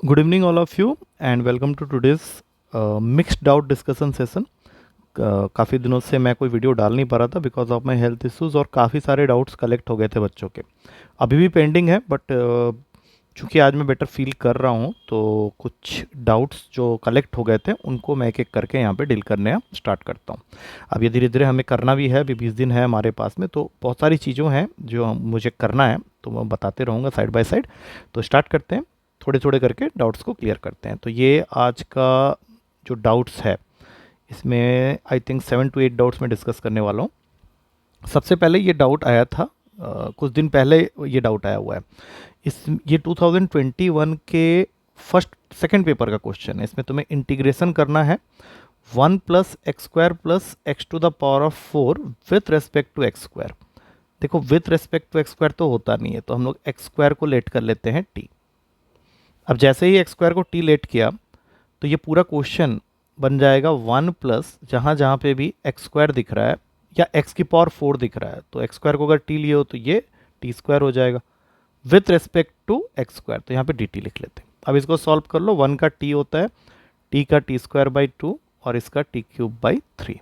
Good evening, all of you, and welcome to today's mixed doubt discussion session. काफ़ी दिनों से मैं कोई वीडियो डाल नहीं पा रहा था because of my health issues और काफ़ी सारे डाउट्स कलेक्ट हो गए थे बच्चों के। अभी भी पेंडिंग है बट चूँकि आज मैं बेटर फील कर रहा हूँ तो कुछ डाउट्स जो कलेक्ट हो गए थे उनको मैं एक एक करके यहाँ पे डील करने स्टार्ट करता हूँ। अब ये धीरे धीरे हमें करना भी है, अभी 20 दिन है हमारे पास में, तो बहुत सारी चीज़ों हैं जो मुझे करना है, तो मैं बताते रहूँगा साइड बाय साइड। तो स्टार्ट करते हैं, थोड़े थोड़े करके डाउट्स को क्लियर करते हैं। तो ये आज का जो डाउट्स है इसमें आई थिंक 7 to 8 डाउट्स मैं डिस्कस करने वाला हूँ। सबसे पहले ये डाउट आया था कुछ दिन पहले, ये डाउट आया हुआ है इस ये 2021 के फर्स्ट सेकंड पेपर का क्वेश्चन है। इसमें तुम्हें इंटीग्रेशन करना है 1 plus x square plus x to the power of 4 with respect to x square. देखो with respect to x square तो होता नहीं है, तो हम लोग एक्स स्क्वायर को लेट कर लेते हैं टी। अब जैसे ही एक्स स्क्वायर को टी लेट किया तो ये पूरा क्वेश्चन बन जाएगा 1 प्लस जहाँ जहाँ पे भी एक्स स्क्वायर दिख रहा है या एक्स की पावर 4 दिख रहा है, तो एक्स स्क्वायर को अगर टी लिए हो तो ये टी स्क्वायर हो जाएगा with respect to x square, तो यहाँ पे डी टी लिख लेते हैं। अब इसको सॉल्व कर लो, 1 का टी होता है टी का टी स्क्वायर बाई 2 और इसका टी क्यूब बाई 3।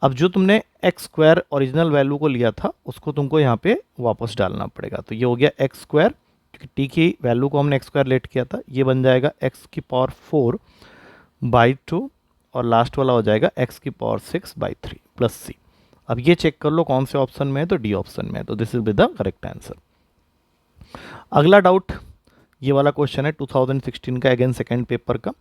अब जो तुमने एक्स स्क्वायर ओरिजिनल वैल्यू को लिया था उसको तुमको यहाँ पे वापस डालना पड़ेगा, तो ये हो गया एक्स स्क्वायर, क्योंकि टी की वैल्यू को हमने एक्स स्क्वायर लेट किया था, ये बन जाएगा एक्स की पावर 4 बाई 2 और लास्ट वाला हो जाएगा एक्स की पावर 6 बाई 3 प्लस सी। अब ये चेक कर लो कौन से ऑप्शन में है, तो डी ऑप्शन में है, तो this is with the correct answer. अगला डाउट ये वाला क्वेश्चन है 2016 का, अगेन सेकेंड पेपर का।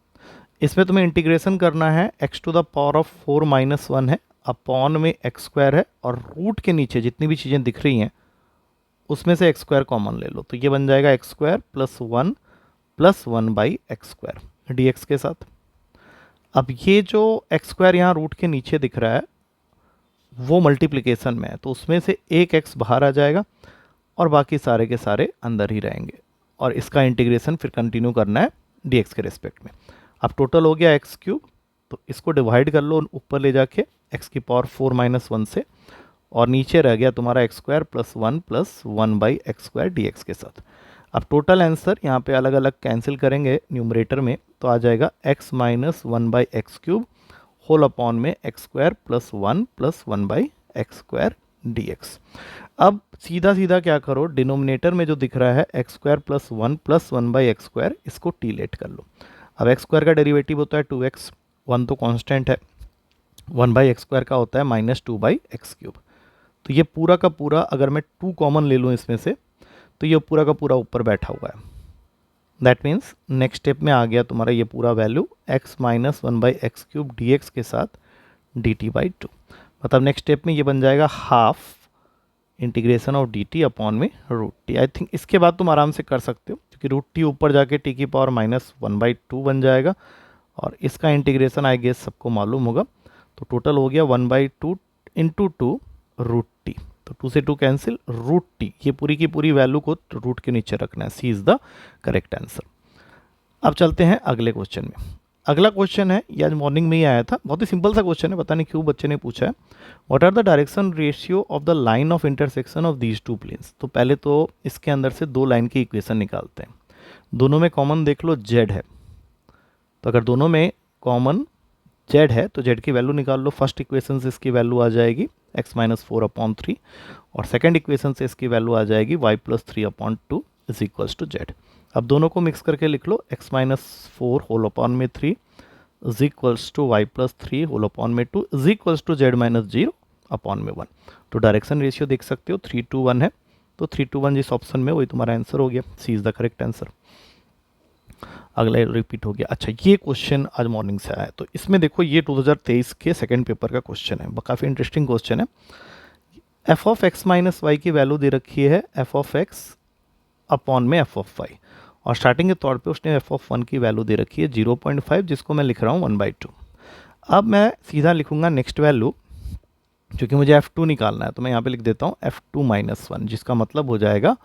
इसमें तुम्हें इंटीग्रेशन करना है x to the power of 4 minus 1 है, अपॉन में एक्स स्क्वायर है और रूट के नीचे जितनी भी चीज़ें दिख रही हैं उसमें से एक्स स्क्वायर कॉमन ले लो, तो ये बन जाएगा x square plus one by x square d x के साथ। अब ये जो एक्स स्क्वायर यहाँ रूट के नीचे दिख रहा है वो मल्टीप्लिकेशन में है, तो उसमें से एक एक्स बाहर आ जाएगा और बाकी सारे के सारे अंदर ही रहेंगे, और इसका इंटीग्रेशन फिर कंटिन्यू करना है डी एक्स के रिस्पेक्ट में। अब टोटल हो गया एक्स क्यूब, तो इसको डिवाइड कर लो ऊपर ले जाके एक्स की पावर 4 माइनस 1 से, और नीचे रह गया तुम्हारा x square plus one by x square d x के साथ। अब टोटल आंसर यहाँ पे अलग अलग कैंसिल करेंगे न्यूमरेटर में, तो आ जाएगा x minus 1 by x cube whole upon में x square plus one by x square d x. अब सीधा सीधा क्या करो, डिनोमिनेटर में जो दिख रहा है x square plus one by x square, इसको टी लेट कर लो। अब एक्स स्क्वायर का डेरिवेटिव होता है 2x, 1 तो कांस्टेंट है, 1 बाई एक्स स्क्वायर का होता है माइनस 2 बाई एक्स क्यूब। तो ये पूरा का पूरा अगर मैं 2 कॉमन ले लूँ इसमें से, तो ये पूरा का पूरा ऊपर बैठा हुआ है। दैट मीन्स नेक्स्ट स्टेप में आ गया तुम्हारा ये पूरा value x minus 1 by x cube D x के साथ डी टी बाई 2। मतलब नेक्स्ट स्टेप में ये बन जाएगा half integration of D T upon में रूट टी। आई थिंक इसके बाद तुम आराम से कर सकते हो, क्योंकि रूट टी ऊपर जाके टी की पावर माइनस 1 बाई 2 बन जाएगा, और इसका इंटीग्रेशन आई गेस सबको मालूम होगा। तो टोटल हो गया 1 बाई 2 इंटू 2 रूट टी, तो 2 से 2 कैंसिल, रूट टी, ये पूरी की पूरी वैल्यू को रूट के नीचे रखना है, सी इज़ द करेक्ट आंसर। अब चलते हैं अगले क्वेश्चन में। अगला क्वेश्चन है, ये आज मॉर्निंग में ही आया था, बहुत ही सिंपल सा क्वेश्चन है, पता नहीं क्यों बच्चे ने पूछा है। What are the direction ratio of the line of intersection of these two planes. तो पहले तो इसके अंदर से दो लाइन की इक्वेशन निकालते हैं। दोनों में कॉमन देख लो जेड है, तो अगर दोनों में कॉमन जेड है तो जेड की वैल्यू निकाल लो। फर्स्ट इक्वेशन से इसकी वैल्यू आ जाएगी एक्स माइनस 4 अपॉन 3, और सेकेंड इक्वेशन से इसकी वैल्यू आ जाएगी y plus 3 upon 2 is equals to z. अब दोनों को मिक्स करके लिख लो, एक्स माइनस 4 होल अपॉन में 3 is equals to y plus 3 whole upon में 2 is equals to z minus 0 upon में 1। तो डायरेक्शन रेशियो देख सकते हो 3:1 है, तो 3:1 जिस ऑप्शन में वही तुम्हारा आंसर हो गया, सी इज़ द करेक्ट आंसर। अगला रिपीट हो गया। अच्छा, ये क्वेश्चन आज मॉर्निंग से आया है, तो इसमें देखो ये 2023 के सेकंड पेपर का क्वेश्चन है, काफ़ी इंटरेस्टिंग क्वेश्चन है। F of x minus y की वैल्यू दे रखी है एफ ऑफ एक्स अपॉन में एफ ऑफ वाई, और स्टार्टिंग के तौर पे उसने एफ ऑफ 1 की वैल्यू दे रखी है 0.5, जिसको मैं लिख रहा हूँ 1/2। अब मैं सीधा लिखूंगा नेक्स्ट वैल्यू, क्योंकि मुझे F2 निकालना है, तो मैं यहाँ पे लिख देता हूँ F2 माइनस 1, जिसका मतलब हो जाएगा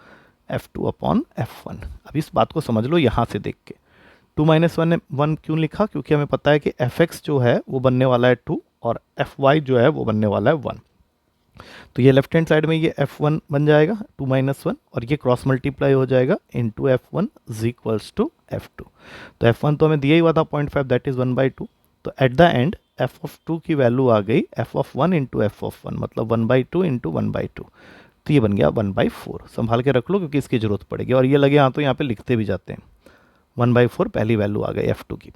F2 अपॉन F1। अब इस बात को समझ लो यहाँ से देख के, 2 माइनस 1 क्यों लिखा, क्योंकि हमें पता है कि Fx जो है वो बनने वाला है 2 और Fy जो है वो बनने वाला है 1। तो ये लेफ्ट हैंड साइड में ये F1 बन जाएगा 2 माइनस 1, और ये क्रॉस मल्टीप्लाई हो जाएगा into F1 is equals to F2। तो F1 तो हमें दिया ही हुआ था 0.5, दैट इज़ 1/2। तो एट द एंड F(2) की वैल्यू आ गई F(1) इंटू F(1), मतलब 1/2 इंटू 1/2। तो ये बन गया 1/4। संभाल के रख लो क्योंकि इसकी ज़रूरत पड़ेगी, और ये लगे हाँ तो यहाँ पे लिखते भी जाते हैं। 1/4 पहली वैल्यू आ गई F2 की।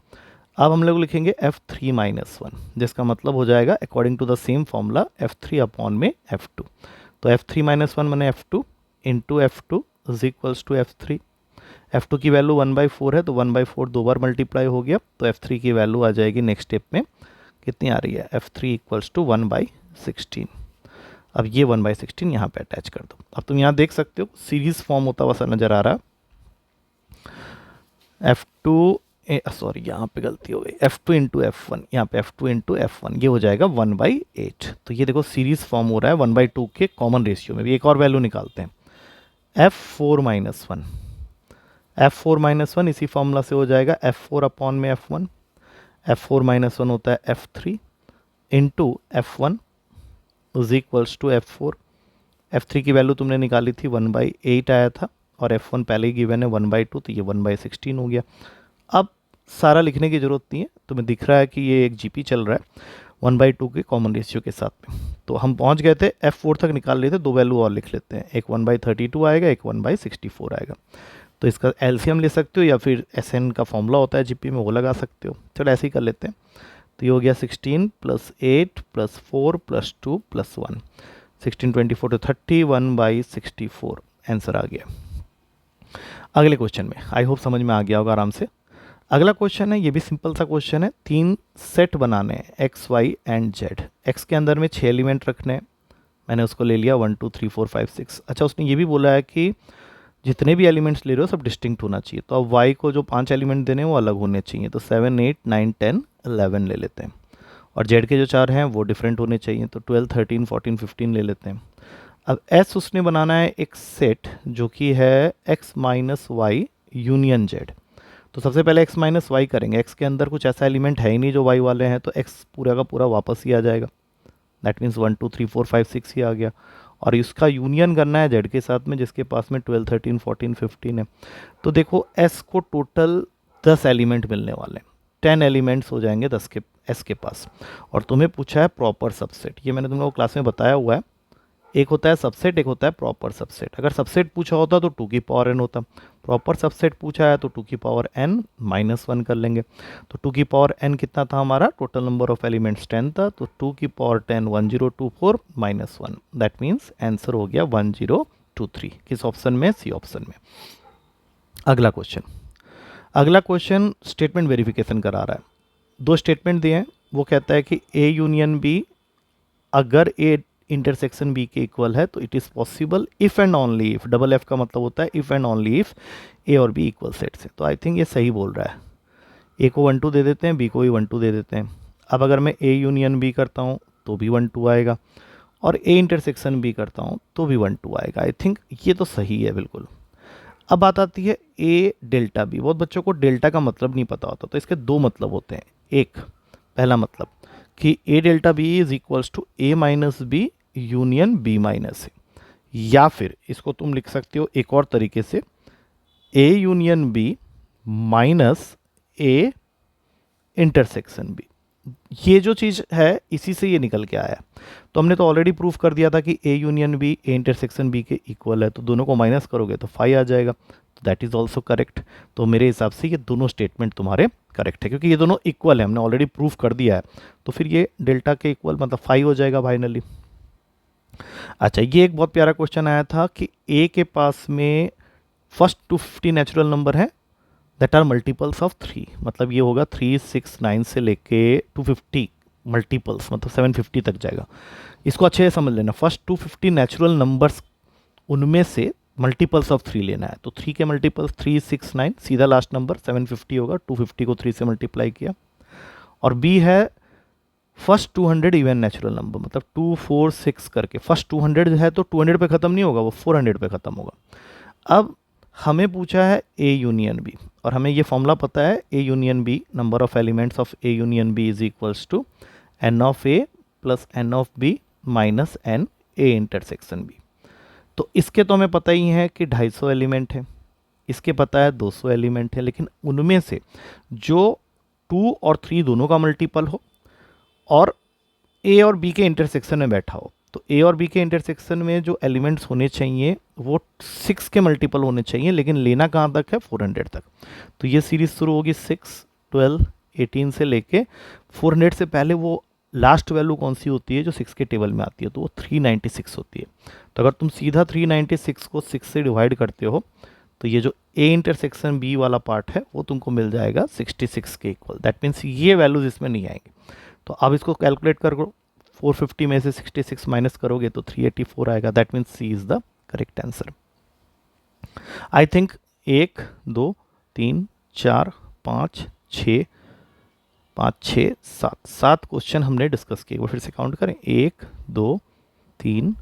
अब हम लोग लिखेंगे F3-1, जिसका मतलब हो जाएगा according to the same formula F3 upon में F2। तो F3-1 मैंने F2 into F2 is equals to F3। F2 की वैल्यू 1/4 है, तो 1/4 दो बार मल्टीप्लाई हो गया, तो F3 की वैल्यू आ जाएगी नेक्स्ट स्टेप में कितनी आ रही है, F3 इक्वल्स टू 1/16। अब ये 1/16 यहाँ पे अटैच कर दो। अब तुम यहाँ देख सकते हो सीरीज फॉर्म होता हुआ सा नजर आ रहा है। F2 सॉरी यहाँ पे गलती हो गई, F2 इंटू F1, यहाँ पे F2 इंटू F1 ये हो जाएगा 1/8। तो ये देखो सीरीज फॉर्म हो रहा है 1/2 के कॉमन रेशियो में भी। एक और वैल्यू निकालते हैं F4-1। F4-1 इसी फॉर्मूला से हो जाएगा F4 अपॉन में F1। F4-1 होता है F3 into F1 is equals to F4। F3 की वैल्यू तुमने निकाली थी 1/8 आया था, और F1 पहले ही गिवन है 1/2, तो ये 1/16 हो गया। अब सारा लिखने की ज़रूरत नहीं है, तुम्हें दिख रहा है कि ये एक जीपी चल रहा है 1/2 के कॉमन रेशियो के साथ में। तो हम पहुंच गए थे F4 तक निकाल लेते, दो वैल्यू और लिख लेते हैं, एक 1/32 आएगा, एक 1/64 आएगा। तो इसका एलसीएम ले सकते हो या फिर SN का फॉर्मूला होता है जीपी में, वो लगा सकते हो। चलो ऐसे ही कर लेते हैं। तो ये हो गया 16 + 8 + 4 + 2 + 1, 16 24 तो 30, 1/64 आंसर आ गया। अगले क्वेश्चन में आई होप समझ में आ गया होगा आराम से। अगला क्वेश्चन है, ये भी सिंपल सा क्वेश्चन है। 3 सेट बनाने हैं X, Y and Z। X के अंदर में 6 एलिमेंट रखने हैं, मैंने उसको ले लिया 1 2 3 4 5 6। अच्छा, उसने ये भी बोला है कि जितने भी एलिमेंट्स ले रहे हो सब डिस्टिंक्ट होना चाहिए। तो अब Y को जो 5 एलिमेंट देने हैं वो अलग होने चाहिए। तो 7 8 9 10 11 ले लेते हैं, और Z के जो 4 हैं वो डिफरेंट होने चाहिए। तो 12 13 14 15 ले लेते हैं। अब S उसने बनाना है एक सेट जो कि है X - Y यूनियन Z। तो सबसे पहले X - Y करेंगे। X के अंदर कुछ ऐसा एलिमेंट है ही नहीं जो Y वाले हैं, तो X पूरा का पूरा वापस ही आ जाएगा। दैट मीन्स 1 2 3 4 5 6 ही आ गया। और इसका यूनियन करना है Z के साथ में, जिसके पास में 12 13 14 15 है। तो देखो S को टोटल 10 एलिमेंट मिलने वाले हैं, 10 एलिमेंट्स हो जाएंगे 10 के S के पास। और तुम्हें पूछा है प्रॉपर सबसेट। ये मैंने तुम लोगों को क्लास में बताया हुआ है, एक होता है सबसेट, एक होता है प्रॉपर सबसेट। अगर सबसेट पूछा होता तो 2 की पावर n होता, प्रॉपर सबसेट पूछा है तो 2 की पावर n -1 कर लेंगे। तो 2 की पावर n कितना था हमारा, टोटल नंबर ऑफ एलिमेंट्स 10 था, तो 2 की पावर 10 1024 -1, दैट मीन्स आंसर हो गया 1023। किस ऑप्शन में, सी ऑप्शन में। अगला क्वेश्चन स्टेटमेंट वेरिफिकेशन करा रहा है। दो स्टेटमेंट दिए हैं, वो कहता है कि A यूनियन B अगर A इंटरसेक्शन B के इक्वल है तो it is possible if and only if, double F का मतलब होता है if and only if A और B इक्वल सेट्स है। तो आई थिंक ये सही बोल रहा है। A को 1 2 दे देते हैं, B को भी 1 2 दे देते हैं। अब अगर मैं A यूनियन B करता हूँ तो भी 1 2 आएगा, और A इंटरसेक्शन B करता हूँ तो भी 1 2 आएगा। आई थिंक ये तो सही है बिल्कुल। अब बात आती है A डेल्टा B। बहुत बच्चों को डेल्टा का मतलब नहीं पता होता, तो इसके दो मतलब होते हैं। एक, पहला मतलब कि A delta B is equals to A - B union B - A, या फिर इसको तुम लिख सकते हो एक और तरीके से A union B minus A intersection B। ये जो चीज़ है इसी से ये निकल के आया। तो हमने तो ऑलरेडी प्रूफ कर दिया था कि A union B A intersection B के इक्वल है, तो दोनों को माइनस करोगे तो 5 आ जाएगा। तो दैट इज़ ऑल्सो करेक्ट। तो मेरे हिसाब से ये दोनों स्टेटमेंट तुम्हारे करेक्ट है, क्योंकि ये दोनों इक्वल है, हमने ऑलरेडी प्रूफ कर दिया है। तो फिर ये डेल्टा के इक्वल मतलब 5 हो जाएगा फाइनली। अच्छा, ये एक बहुत प्यारा क्वेश्चन आया था कि A के पास में फर्स्ट 250 नेचुरल नंबर है दैट आर मल्टीपल्स ऑफ 3। मतलब ये होगा 3 6 9 से लेके 250 मल्टीपल्स, मतलब 750 तक जाएगा। इसको अच्छे से समझ लेना। फर्स्ट 250 नेचुरल नंबर्स, उनमें से मल्टीपल्स ऑफ 3 लेना है। तो 3 के मल्टीपल्स 3 6 9, सीधा लास्ट नंबर 750 होगा। 250 को 3 से मल्टीप्लाई किया। और B है फर्स्ट 200 इवन नेचुरल नंबर, मतलब 2 4 6 करके। फर्स्ट 200 है तो 200 पे ख़त्म नहीं होगा, वो 400 पे ख़त्म होगा। अब हमें पूछा है A यूनियन B, और हमें ये फॉर्मूला पता है A union B, number of elements of A union B is equals to n of A plus n of B minus n A intersection B। तो इसके तो हमें पता ही है कि 250 एलिमेंट है, इसके पता है 200 एलिमेंट है, लेकिन उनमें से जो 2 और 3 दोनों का मल्टीपल हो और ए और बी के इंटरसेक्शन में बैठा हो, तो ए और बी के इंटरसेक्शन में जो एलिमेंट्स होने चाहिए वो 6 के मल्टीपल होने चाहिए, लेकिन लेना कहाँ तक है, 400 तक। तो ये सीरीज शुरू होगी 6, 12, 18 से लेके 400 से पहले वो लास्ट वैल्यू कौन सी होती है जो 6 के टेबल में आती है, तो वो 396 होती है। तो अगर तुम सीधा 396 को 6 से डिवाइड करते हो तो ये जो ए इंटरसेक्शन बी वाला पार्ट है वो तुमको मिल जाएगा 66 के इक्वल। दैट मीन्स ये वैल्यूज इसमें नहीं आएंगे। तो अब इसको कैलकुलेट करो, 450 में से 66 माइनस करोगे तो 384 आएगा। That means c is the correct answer. I think 1, 2, 3, 4, 5, 6, 7 question हमने डिस्कस किए। वो फिर से काउंट करें, 1, 2, 3,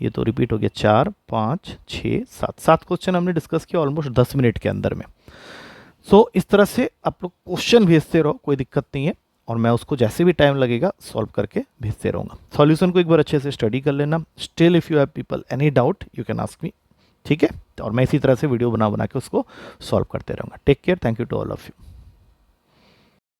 ये तो रिपीट हो गया, 4, 5, 6, 7 क्वेश्चन हमने डिस्कस किया ऑलमोस्ट 10 मिनट के अंदर में। सो इस तरह से आप लोग क्वेश्चन भेजते रहो, कोई दिक्कत नहीं है, और मैं उसको जैसे भी टाइम लगेगा सॉल्व करके भेजते रहूँगा। सॉल्यूशन को एक बार अच्छे से स्टडी कर लेना। Still if you have people any doubt you can ask me, ठीक है। और मैं इसी तरह से वीडियो बना के उसको सॉल्व करते रहूँगा। Take care, thank you to all of you.